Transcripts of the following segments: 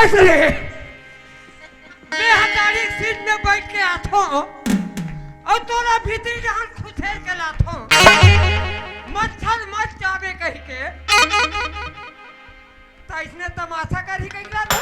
गणेश रे मैं हजारी सीट में बैठ के आथो और तोरा भीतर जान खुथेर के लाथो मच्छर मत जावे कह के त इसने तमाशा कर ही कइला था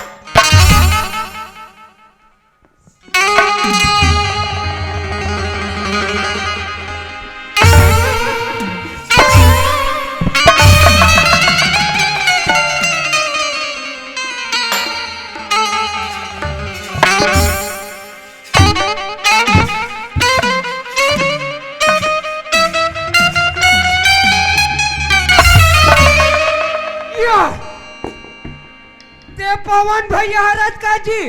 पवन भैया हरत का जी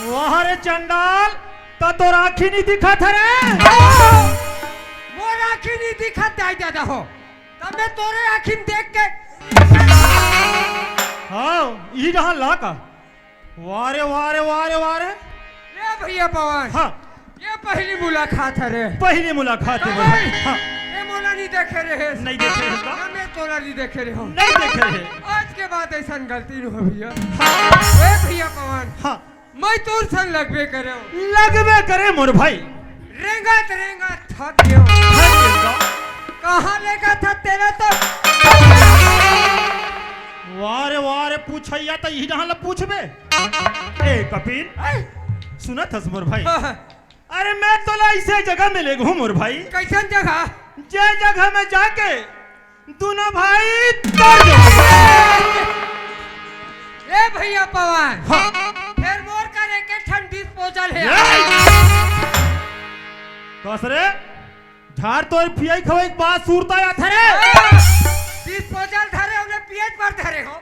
वहाँ रे चंडाल तो राखी नहीं दिखा था रे वो राखी नहीं दिखा दाई दादा हो तब मैं तोरे आँखी में देख के हाँ ये जहाँ लाका वारे वारे वारे वारे ये भैया पवन हाँ ये पहली मुलाकात है रे पहली मुलाकात है भाई हाँ ये मोला नहीं देखे रहे नहीं देखे रहे का मैं तोरा नहीं देखे रहे हो नहीं देखे रहे आज के बाद ऐसा गलती नहीं हो भैया हाँ भैया पवन हाँ मैं तोर संग लगबे करे लगबे करे मोर भाई रेंगत रेंगत थक गयो कहाँ लेगा था तेरा तो वारे वारे पूछैया तो यही जहाँ पूछबे ए कपिल सुना था मोर भाई अरे मैं तो ऐसे जगह मिले घूम मोर भाई कैसन जगह जे जगह में जाके दोनों भाई ए भैया पवन हाँ फिर मोर करे के ठंडी पोजल है कसरे झाड़ तो पियाई खवाई बात सूरता या थरे डिस्पोजल धरे उन्हें पीएच पर धरे हो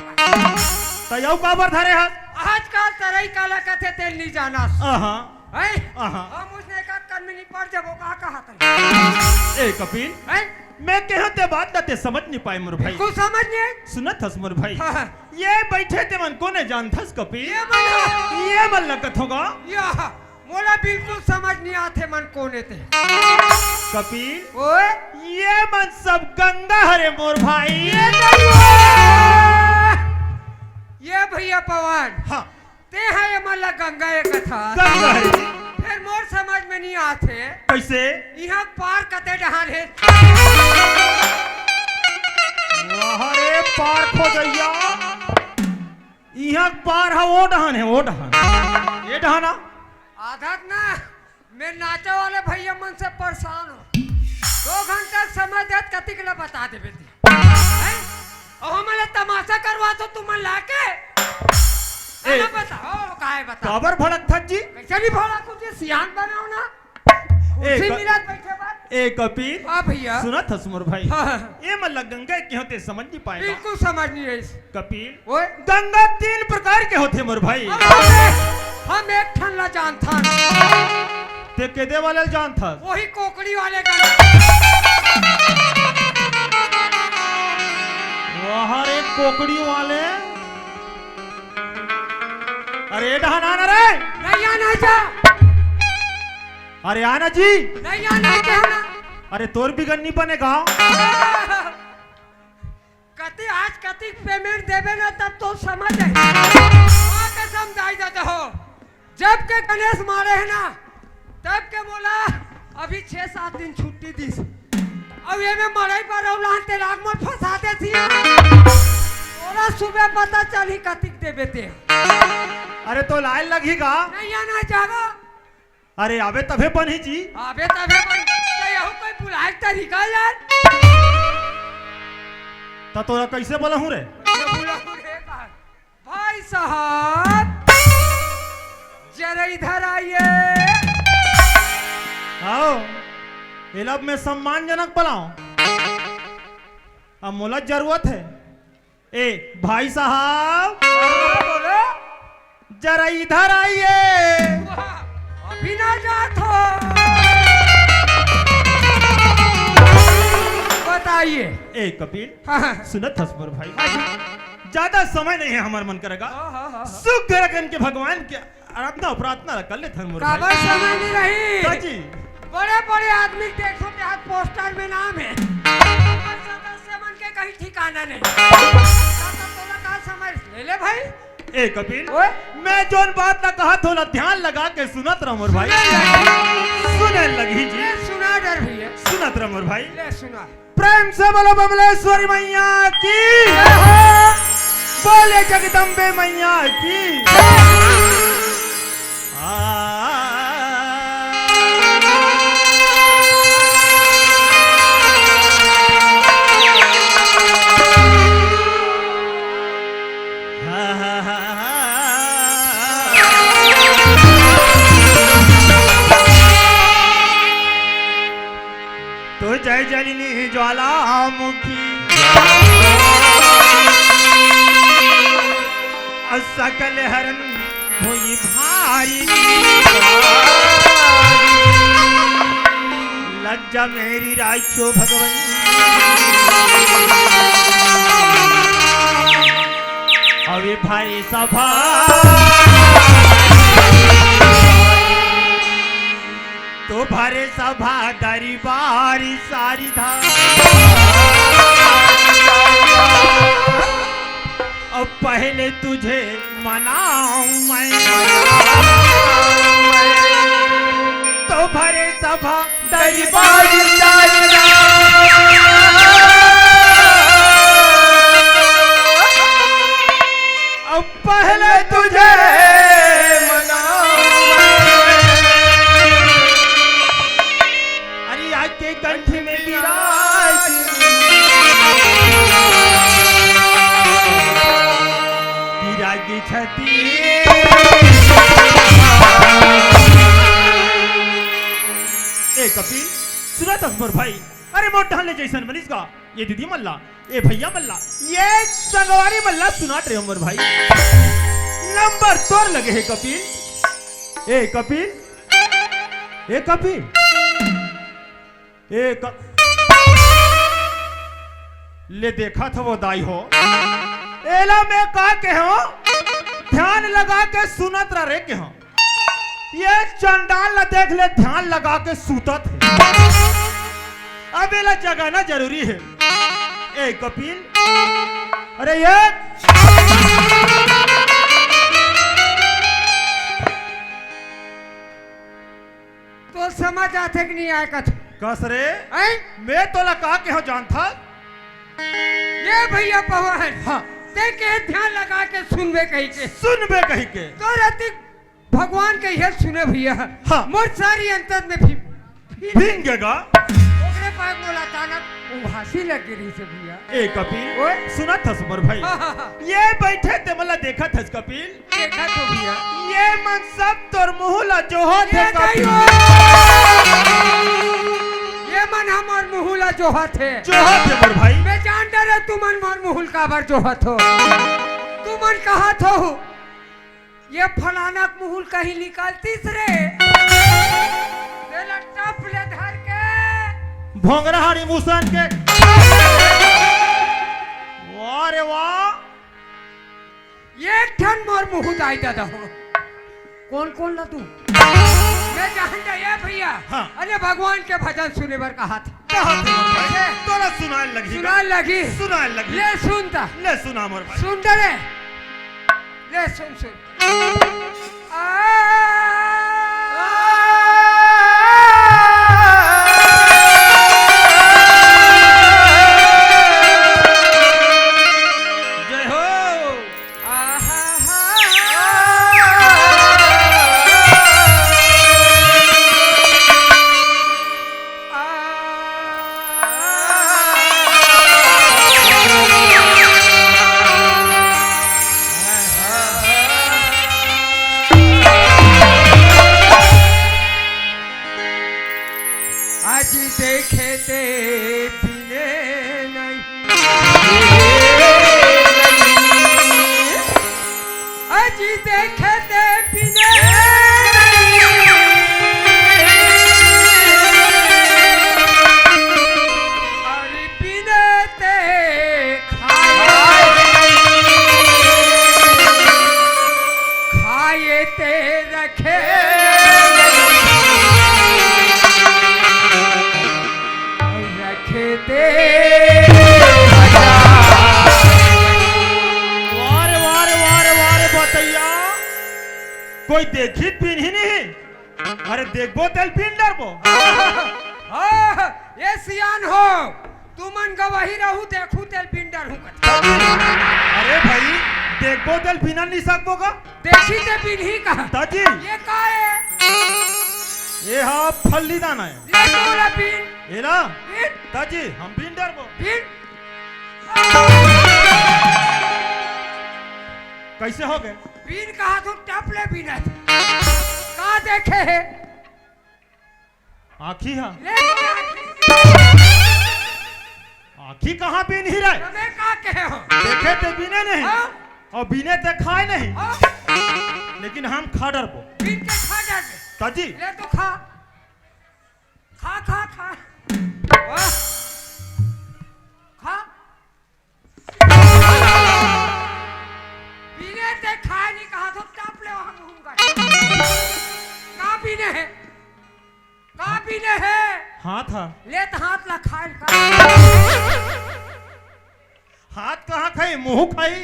तयौ काबर धरे हा आजकल तरई काला कथे तेल नहीं जाना आहा है आहा हम उसने का कर्म नहीं पड़ जब का कहा था ए कपिल है मैं कहते बात ना ते समझ नहीं पाए मोर भाई कुछ समझ नहीं सुनत हस मोर भाई हाँ। ये बैठे ते मन कोने जानथस कपिल ये मन लगत होगा या मोला बिल्कुल समझ नहीं आते मन कोने थे कपिल ओए ये मन सब गंगा हरे मोर भाई ये भैया पवन हाँ ते है ये मल्ला गंगा एक कथा गंगा हरे फिर मोर समझ में नहीं आते कैसे यहाँ पार कते डहार है वहाँ रे पार खो जइया यहाँ पार है वो डहान है वो डहान ये डहाना आदत ना मैं नाचे वाले भैया मन से परेशान हो 2 घंटा समय देत कति के लिए बता दे बेटी और हमारे तमाशा करवा तो तुम लाके ए बताओ काहे बताओ काबर भड़क था जी कैसे नहीं भोला कुछ सियान बनाओ ना उसी मिलाद बैठे बात ए कपिल हां भैया सुना था सुमर भाई हाँ। ये मतलब गंगा के होते समझ नहीं पाएगा बिल्कुल समझ नहीं रही कपिल ओए गंगा 3 प्रकार के होते मोर भाई हम एक ठन ला जानथन ते केदे वाले जान था वही कोकड़ी वाले का वहाँ रे कोकड़ी वाले अरे डहाना ना रे नहीं आना जा अरे आना जी नहीं आना क्या ना अरे तोर भी गन्नी बनेगा कति आज कति पेमेंट देवे ना तब तो समझ है मां कसम दाई देते हो जब के गणेश मारे है ना तब के बोला अभी 6-7 दिन छुट्टी दी अब ये में मराई पर औलान ते लाग मत फंसाते थी और सुबह पता चली कतिक देवे ते अरे तो लाइन लगेगा नहीं आना जागा अरे आवे तभे बनी जी अबे तबे बन यहू कोई बुलाए तरीका यार ता तोरा कैसे बोला हूँ रे भाई साहब जरा इधर आइए आओ इलब में सम्मानजनक बुलाऊं अब मोला जरूरत है ए भाई साहब बोलो जरा इधर आइए अभी ना जात हो बताइए ए कपिल हाँ सुनत हसपुर भाई ज्यादा समय नहीं है हमारा मन करेगा हाँ सुख रखन के भगवान के आराधना प्रार्थना कर ले थन मोर काबर समय नहीं रही काजी बड़े बड़े आदमी देखो के हाथ पोस्टर में नाम है सदस्य मन के कहीं ठिकाना नहीं तोला का समय ले ले भाई ए कपिल ओए मैं जोन बात ना कहा थोड़ा ध्यान लगा के सुनत रहो मोर भाई सुने लगी जी ले सुना डर भैया सुनत रहो मोर भाई ले सुना प्रेम से बोलो बमलेश्वरी मैया की बोले जगदम्बे मैया की तो जय जलिनी ज्वालामुखी सकल हरण हुई भारी लज्जा मेरी राखो भगवन अभी भाई सभा तो भरे सभा दरी बारी सारी धा अब पहले तुझे मनाऊं मैं तो भरे सभा दरी बारी सारी धा अब पहले तुझे के कंठ में विराज विरागी छती ए कपिल सुनत असमर भाई अरे मोट ढाले जैसन मनीष का ये दीदी मल्ला ये भैया मल्ला ये संगवारी मल्ला सुनाट रहे उमर भाई नंबर तोड़ लगे है कपिल ए कपिल ए कपिल एक ले देखा था वो दाई हो एला में कहा के हो ध्यान लगा के सुनत रहे के हो ये चंडाल ला देख ले ध्यान लगा के सूतत है अब एला जगाना जरूरी है ए कपिल अरे ये तो समझ आते कि नहीं आए कथ कस रे मैं तो लगा के हो जान था ये भैया पवन हाँ देखे ध्यान लगा के सुनबे कही के तो रति भगवान के ये सुने भैया हाँ मोर सारी अंतर में भींगेगा ओकरे पास मोला अचानक उभासी लग गई से भैया ए कपिल ओए सुना था सुमर भाई ये बैठे ते मला देखा था कपिल देखा तो भैया ये मन सब तोर मुहला जो हो थे ये मन हमार मुहुला जो थे मोर भाई मैं जानता रहा तू मन मोर मुहुल का बार जो हो तू मन कहा थो ये फलाना मुहुल कहीं निकालतीस रे टप ले धर के भोंगरा हरी मुसन के वाह रे वाह ये ठन मोर मुहु दाई दादा हो कौन कौन ला तू मैं जानता ये भैया हाँ। अरे भगवान के भजन सुने बर कहा था तोरा सुनाए लगी ले सुनता ले सुना मोर भाई सुन रे ले सुन जय हो देखी पिन ही नहीं अरे देखबो तेल पिन डरबो ये सियान हो तू मन गवाही रहू देखू तेल पिंडर हूँ अरे भाई देखबो तेल पिना नहीं सकबो का देखी ते पिन ही कहा ताजी ये का है ये हाँ फल्ली दाना है ये तोला पिन ये ना पिन ताजी हम पिन डरबो पिन कैसे हो गए पिन कहा तो टपले बिना का देखे है आखी हाँ ले तो आखी कहाँ पिन ही रहे तबे का कहे हो देखे ते बिने नहीं हाँ? और बिने ते खाए नहीं हाँ? लेकिन हम खा डरबो पिन के खा जा ताजी ले तो खा खा खा खा वाह खा पीने ते खा नहीं कहा तो टाप ले हम होऊंगा का पीने है का पीने है हाथ हाँ ले तो हाथ ला खा का हाथ कहाँ खाई मुंह खाई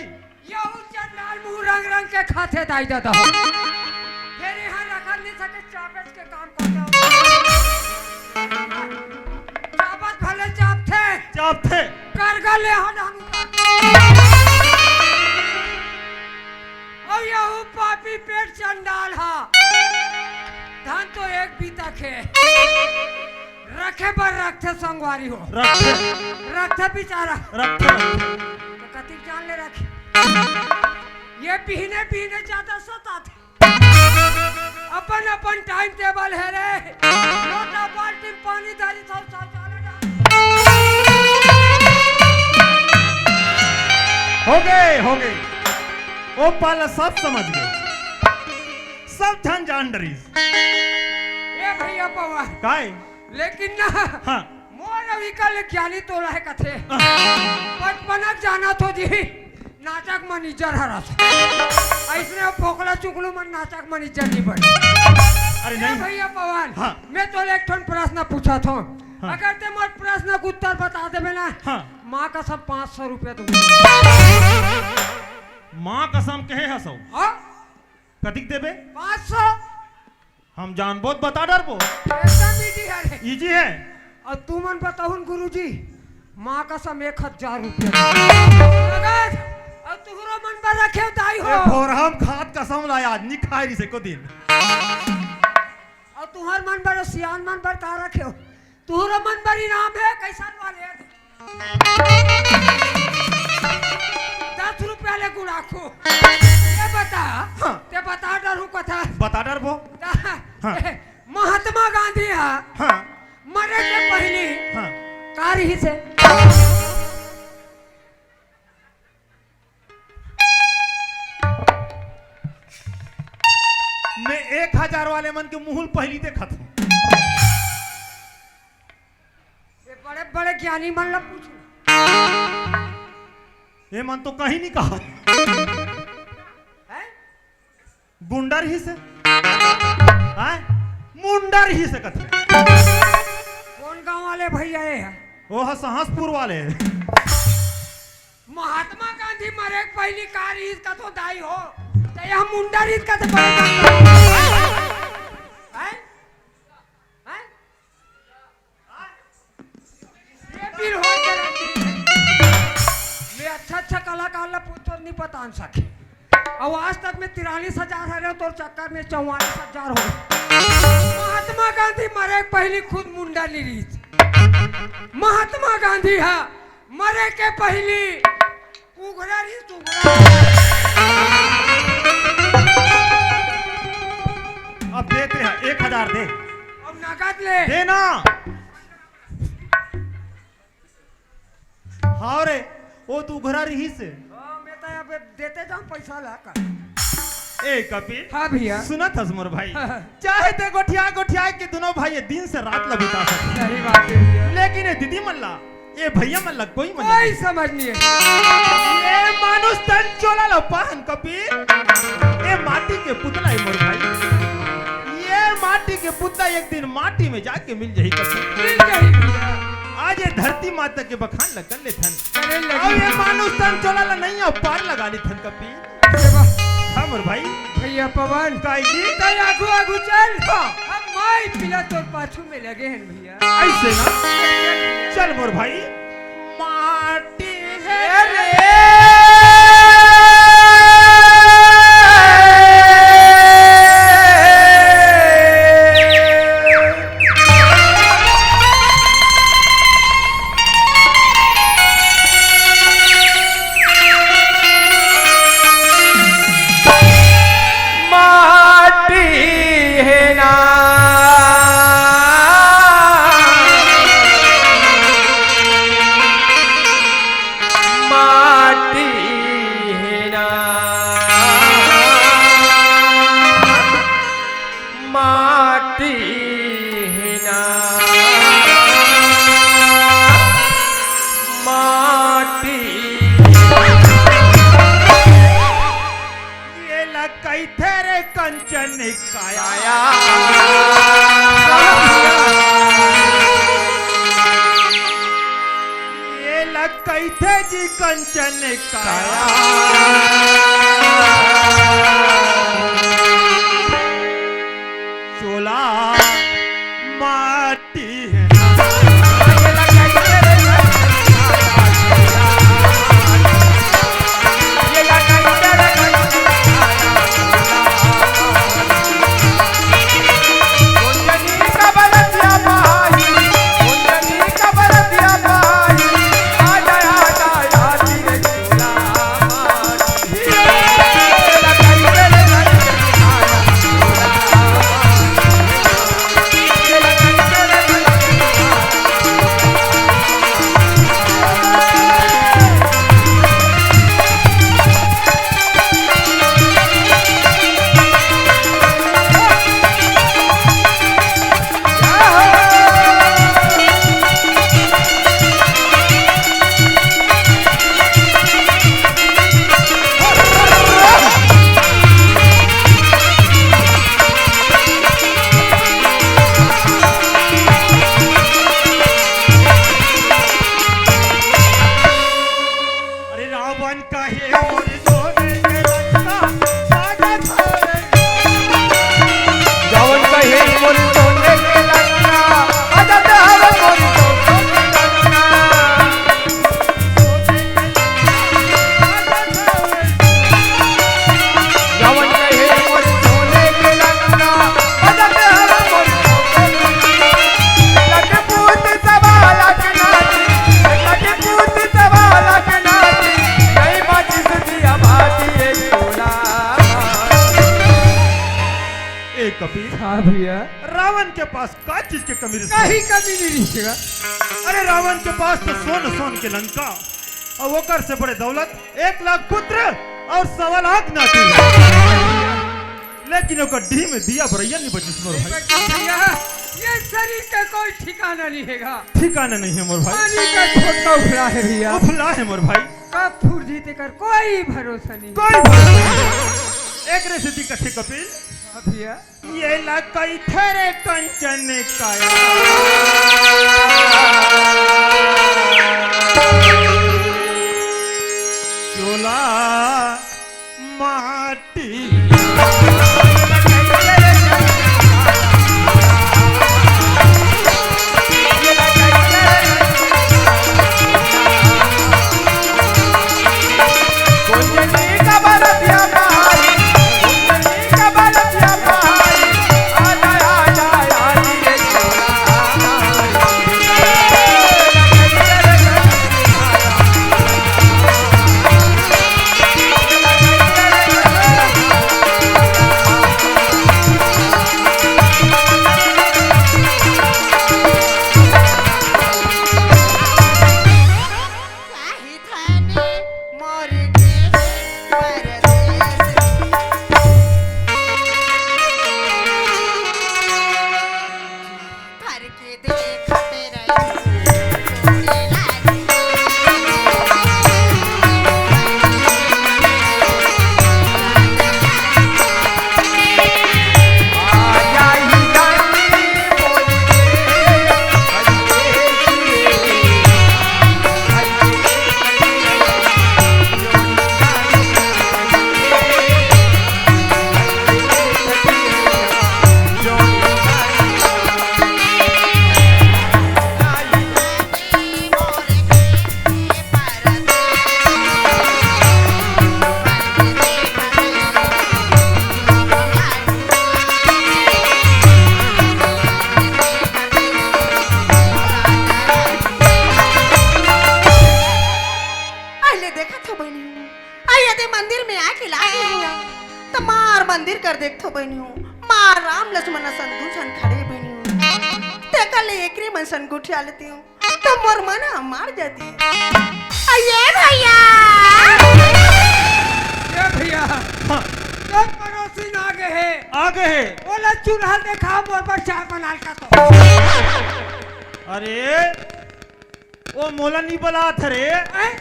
ये चंडाल मुंह रंग रंग के खाते दाई दादा फिर यहाँ रखा नहीं सके चापच के काम करते चापत भले चाप थे करगा ले हम और यहू पापी पेट चंडाल हा धन तो एक बीता खे रखे पर रखे संगवारी हो रखे बेचारा तो कति जान ले रखे ये पीने पीने ज्यादा सता थे अपन अपन टाइम टेबल है रे लोटा बाल्टी पानी डाली सब हो गए ओ पाला सब समझ गए सब धन जान डरी ये भैया पवा काय लेकिन ना हाँ मोर अविकल ज्ञानी तो रहे कथे बचपनक जाना तो जी नाटक मनीजर हरा ऐसने पोकला चुकलू मन नाटक मनीजर नहीं बने अरे नहीं भैया पवन हाँ। मैं तो एक ठन प्रश्न पूछा था हाँ। अगर ते मोर प्रश्न का उत्तर बता देबे ना हाँ। माँ का सब 500 रुपया दूंगा माँ कसम कहे हसो हाँ कतिक देबे 500 हम जान बहुत बता डरबो एकदम इजी है रे। इजी है और तू मन बताऊन गुरुजी माँ का सब 1000 रुपया अगर और तुहरो मन पर रखे दाई हो और हम खाद कसम लाया आज नहीं खाई रही से को दिन और तुहर मन पर सियान मन पर का रखे हो तुहरो मन पर इनाम है कैसा वाले 10 रुपया ले गुड़ाखो ये बता हाँ। ते बता डरू कथा बता डरबो हाँ। महात्मा गांधी हाँ मरे के पहले हाँ कार ही से मैं 1000 वाले मन के मुहुल पहली देखा था ये बड़े बड़े ज्ञानी मन ला पूछो ये मन तो कहीं नहीं कहा है गुंडर ही से हाँ? मुंडर ही से कथे कौन गांव वाले भैया है वो है सहसपुर वाले महात्मा गांधी मरे के पहली कार इसका तो दाई हो तो यह मुंडा इसका तो बड़े हैं ये फिर हो गया मैं अच्छा कलाकार ला पूछो नहीं पता आन सके और आज तक में 43,000 है तो चक्कर में 44,000 हो महात्मा गांधी मरे के पहली खुद मुंडा ली रही महात्मा गांधी है मरे के पहली उघरा रही अब देते हैं 1000 दे अब नगद ले देना हाँ रे वो तू घरा रही से मैं तो अब देते जाऊं पैसा ला कर ए कपी हाँ भैया सुना था मोर भाई चाहे ते गोठिया गोठिया के दोनों भाई दिन से रात ला बिता सकते सही बात है भैया लेकिन ये दीदी मल्ला ये भैया मल्ला कोई मन कोई समझ नहीं है ये मानुष तन चोला लो पाहन कपी ये माटी के पुतला है मोर भाई ये माटी के पुतला एक दिन माटी में जाके मिल जाही कपी मिल जाही भैया आज ये धरती माता के बखान लगन ले थन करे और लगी ये मानुष तन चोला ला नहीं और पार लगा ली थन कपी अरे वाह, का मोर भाई भैया पवन काई जी तय आगू आगू चल हाँ। अब माई पिला तोर पाछू में लगे हैं भैया ऐसे ना चल चल मोर भाई माटी है कैथे रे कंचन काया ये लग कैथे जी कंचन काया चोला माटी है कपिल हाँ भैया रावण के पास का चीज के कमी कहीं कमी नहीं रखेगा अरे रावण के पास तो सोन के लंका और वोकर से बड़े दौलत 1 लाख पुत्र और 1.25 लाख नाती लेकिन ओकर डी में दिया बरैया नहीं बचिस मोर भाई भैया ये शरीर का कोई ठिकाना नहीं हैगा ठिकाना नहीं है मोर भाई पानी का छोटा उफला है भैया उफला है मोर भाई कब फूर जीते कर कोई भरोसा नहीं कोई भरोसा नहीं एक रे सिद्धि कथे कपिल हाँ भैया ये लकई थरे कंचन काया चोला माटी देखा था बनी हूँ आई यदि मंदिर में आके लागे हुआ तो मार मंदिर कर देख था बनी हूँ मार राम लक्ष्मण संधु छन खड़े बनी हूँ ते कल एकरी मन सन गुठिया लेती हूँ तो मोर मन मार जाती अये भैया ये भैया हाँ, तो पड़ोसी ना आगे है आगे है। बोला चूल्हा देखा मोर पर चाय बना का तो अरे वो मोला नहीं बला थे रे, हैं?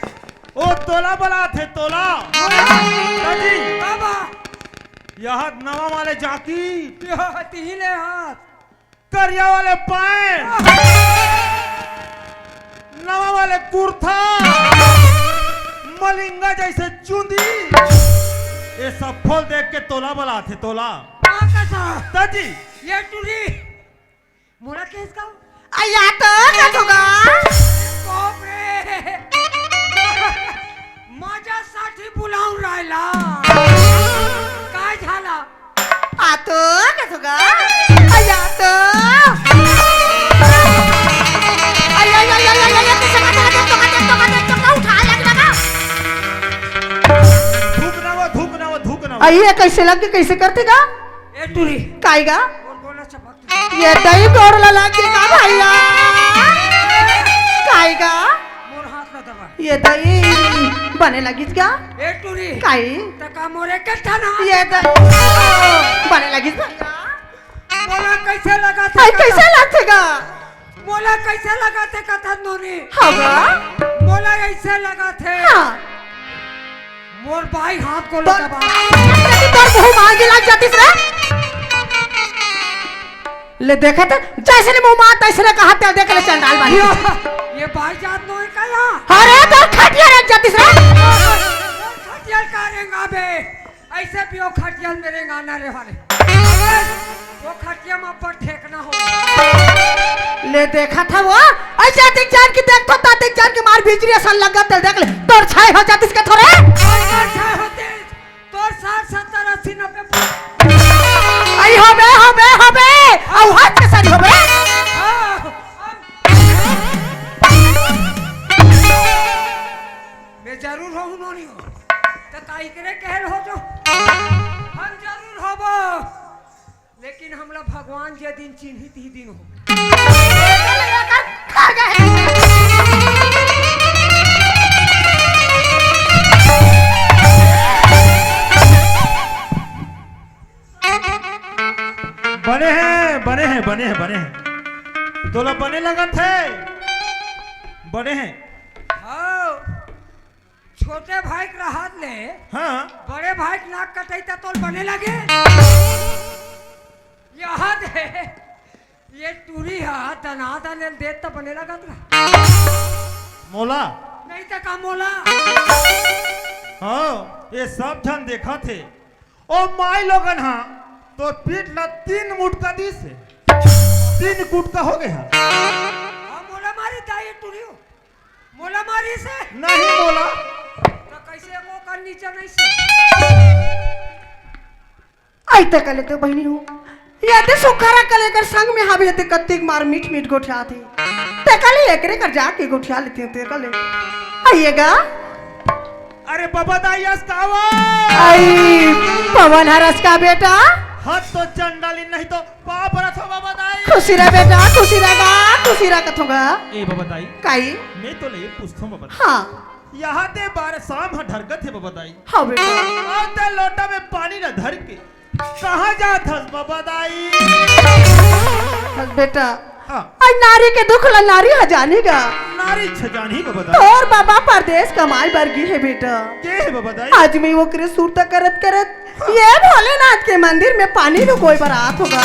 वो तोला बला थे तोला। दादी बाबा यहाँ नवा वाले जाकी तीले हाथ करिया वाले पैंट नवा वाले कुर्ता मलिंगा जैसे चुंदी ये सब फल देख के तोला बला थे तोला। दादी ये टूरी मोड़ा केस का अया तो क्या होगा बाप रे माझ्या साठी बुलावून राहिला काय झाला आ तो क्या होगा अया तो अया या या या या कैसे तो उठा लग लगा धूक ना वो अये कैसे लग के कैसे करतेगा ए टूरी काईगा और बोला चपक ये दही गोड़ लगा के का भैया काईगा मोर हाथ ना दबा ये दही बने लगी क्या ए टूरी काई तका मोरे के ठाना ये बने लगी भैया मोला कैसे लगा आई कैसे लगतेगा मोला कैसे लगा थे कथा नोनी होगा मोला ऐसे लगा थे हाँ मोर भाई हाथ को तो दबा तोर मुंह मांगी लग जाती रे ले देखा था जैसे ने मुंह मार तैसे ने कहा ते देख ले चंडाल वाली ये भाई जात नो है का यहाँ अरे तो खटिया रख जाती रे खटियाल करेंगा बे ऐसे भी वो खटियाल मेरे गाना रे वाले वो खटिया में पर ठेकना हो ले देखा था वो ऐसे देख जान की देख तो तातिक जान की मार भीचरी असन लगा ते देख ले तोर छाई हो जाती इसके थोड़े होते तो 60 70 80 90 आई हो बे औ हाथ के साथ हो बे मैं जरूर हूँ नोनी हो तो काई करे कहल हो जो हम जरूर होबो लेकिन हमरा भगवान जे दिन चिन्हित ही दिन हो खा गए बने हैं तोला बने लगन थे बने हैं। हाँ छोटे भाई के राहत ले हाँ बड़े भाई के नाक कटैता तो बने लगे याद है ये टूरी हाथ दनादा ने देत तो बने लगा था मोला नहीं तो का मोला हाँ ये सब जन देखा थे ओ माई लोगन हाँ तो पीट ला 3 मुटका दी से 3 गुटका हो गया हाँ मोला मारी दाई टूरी हो मोला मारी से नहीं मोला तो कैसे वो कर नीचे नहीं से आई तक ले तो बहनी हूँ याते सुखारा कले कर संग में हावी याते कत्तिक मार मीठ मीठ गोठिया थी ते कले एकरे कर जाके गोठिया लेते हैं ते कले आइएगा अरे बाबा दाइयास कावा आई पवन हरस का बेटा हाथ तो चंडाली नहीं तो पाप रथ हो बाबा दाई खुशी रह बेटा खुशी रहेगा खुशी रह कथोगा ए बाबा दाई काई मैं तो ले पूछता हूं बाबा हाँ यहाँ ते बार शाम ढरकत है बाबा दाई हाँ बेटा और ते लोटा में पानी न धर के कहाँ जात हस बाबा दाई बस बेटा हाँ आई नारी के दुख ला नारी हजानेगा नारी छजानी बाबा दाई और बाबा परदेश कमाई बरगी है बेटा के है बाबा दाई आज मैं वो करे सूरता करत करत ये भोलेनाथ के मंदिर में पानी में कोई बारात होगा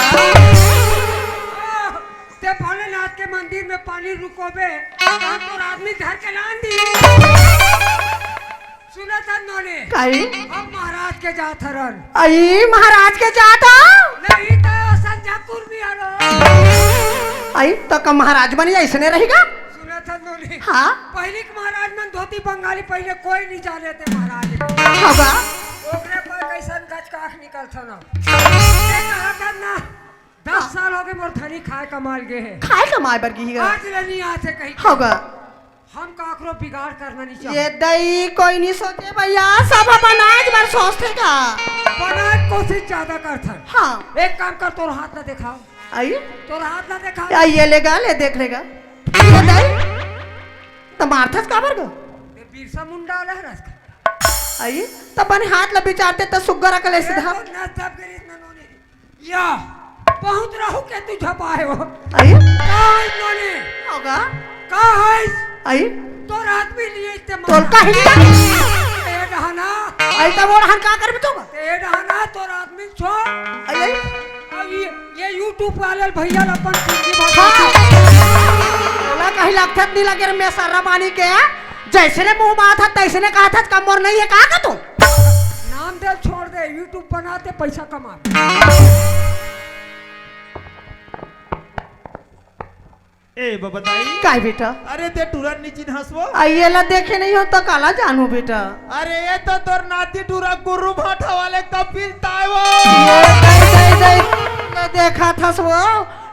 ते भोलेनाथ के मंदिर में पानी रुकोबे कहाँ तो आदमी घर के लान दी सुना था नोने काई अब महाराज के जात हरन आई महाराज के जाता नहीं तो संजा कुर्मी हरो आई तो कम महाराज बनी ऐसने रहेगा सुना था नोने हाँ पहले के महाराज मन धोती बंगाली पहले कोई नहीं जाने थे महाराज होगा ओकरे पर कैसन गच काख निकल था ना ये कहा करना 10 साल हो गए मोर धनी खाए कमाल गए है खाए कमाए बरगी है आज ले नहीं आते कहीं होगा हम काकरो बिगाड़ करना नहीं चाहते। ये दई कोई नहीं सोचे भैया, सब अपन आज बार सोचते का। बना कोशिश ज्यादा करता। हाँ एक काम कर, तोर हाथ ना दिखाओ, आई तोर हाथ ना दिखा। या ये लेगा, ले देख लेगा। ये दई तो मारथस काबर गो बिरसा मुंडा वाला है रास्ता। आई तो बन हाथ ल बिचारते तो सुग्गर अकले सीधा या बहुत रहू के तू झपाए हो। आई काय नोनी होगा का है? आई तोर आदमी लिए इस्तेमाल तोल का हिला ए डहाना, आई तो मोर हन का कर बितोगा ए डहाना तोर आदमी छोड़। आई आई अब ये YouTube वाले भैया अपन हिंदी हाँ भाषा बोला कहीं लगत नहीं लगे रे मैं सारा पानी के जैसे ने मुंह माथा तैसे ने कहा था कम और नहीं है कहा का तू नाम दे, छोड़ दे, YouTube बनाते पैसा कमा। ए बताई काय बेटा अरे ते टूरा नीचे हंसवो। आइए ला देखे नहीं हो तो काला जानू बेटा। अरे ये तो तोर नाती टूरा गुरु भाटा वाले कपिल ताइवो। ये दई देखा था सो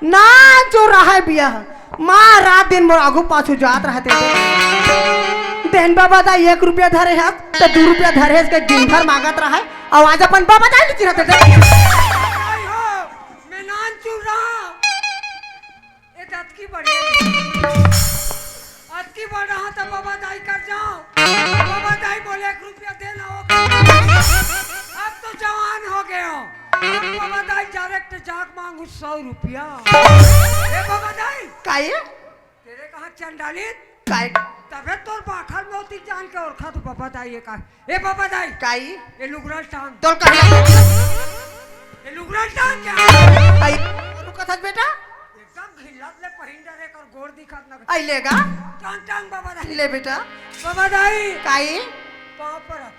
ना जो रहा है बिया माँ रात दिन मोर आगू पाछू जात रहते थे। देन बाबा दा 1 रुपया धरे है तो 2 रुपया धरे है के दिन भर मांगत रहा है और आज अपन बाबा दा लीची रहते थे। आई हो मैं नान चुर रहा ए दात की बढ़िया आज की बढ़ रहा तो बाबा दाई कर जाओ। बाबा दाई बोले 1 रुपया देना होगा। अब तो जवान हो गए हो, अब बाबा दाई डायरेक्ट जाग मांगू 100 रुपया। ए बाबा दाई काय तेरे कहा चंडालित काय तबे तोर बाखर में होती जान के और खा तो बाबा दाई ये का ए बाबा दाई काय ये लुगरा टांग तोल का ये लुगरा टांग क्या आई रुका था बेटा एकदम घिल्लत ले पहिन डरे कर गोड़ दिखत ना आई लेगा टांग टांग बाबा दाई ले बेटा बाबा दाई काय पाँव पर रख।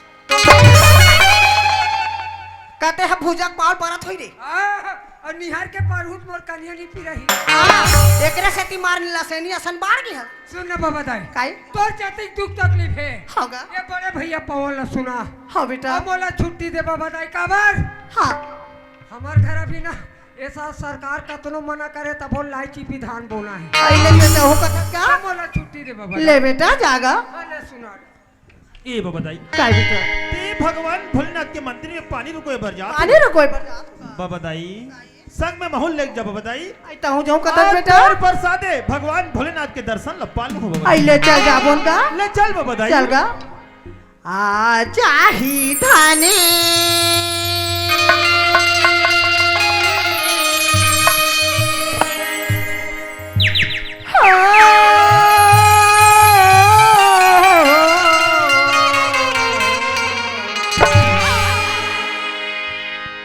कहते हैं भुजक पाल परत होई रे और निहार के पारहुत मोर कनिया नहीं पी रही। एकरे से ती मार नीला सेनी असन बाढ़ गया सुन ना बाबा दाई काय तोर चतिक दुख तकलीफ है होगा ये बड़े भैया पवन सुना हाँ बेटा अब मोला छुट्टी दे बाबा दाई काबर हाँ हमार घर अभी ना ऐसा सरकार कतनो मना करे तब वो लाइची विधान बोला है। आई ले बेटा हो कथा क्या अब मोला छुट्टी दे बाबा ले बेटा जागा ले सुना ए बताई काय बेटा ते भगवान भोलेनाथ के मंदिर में पानी रुको भर जा। आने रो कोई पर बताई संग में माहौल लेके जा बताई। आई तो हूं जाऊं कथा बेटा और प्रसादे भगवान भोलेनाथ के दर्शन लपाल हो आई ले चल जा बोन का ले चल बताई चल गा आ चाही धाने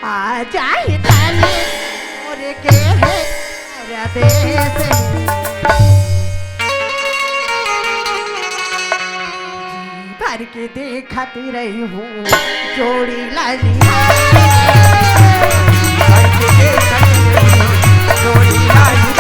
आ चाही धाने और के है राधे से भर के देखती रही हूँ जोड़ी लाली भर के देखती रही हूँ जोड़ी लाली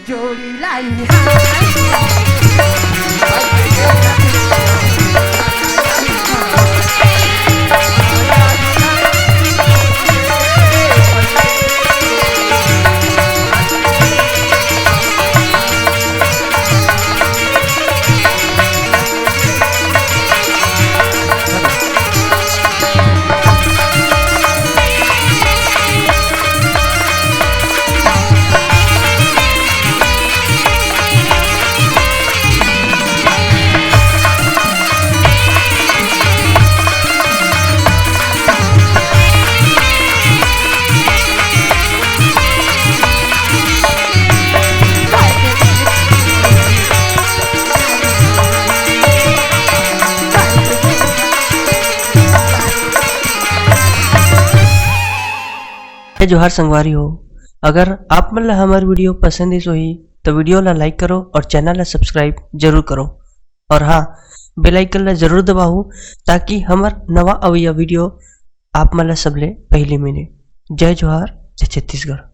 जोड़ी लाई हाय जोहार संगवारी हो। अगर आप मन ला हमार वीडियो पसंद ही तो वीडियो ला लाइक करो और चैनल ला सब्सक्राइब जरूर करो और हाँ बेल आइकन ला जरूर दबाओ ताकि हमार नवा अवैया वीडियो आप मन ला सबले पहले मिले। जय जोहार, जय छत्तीसगढ़।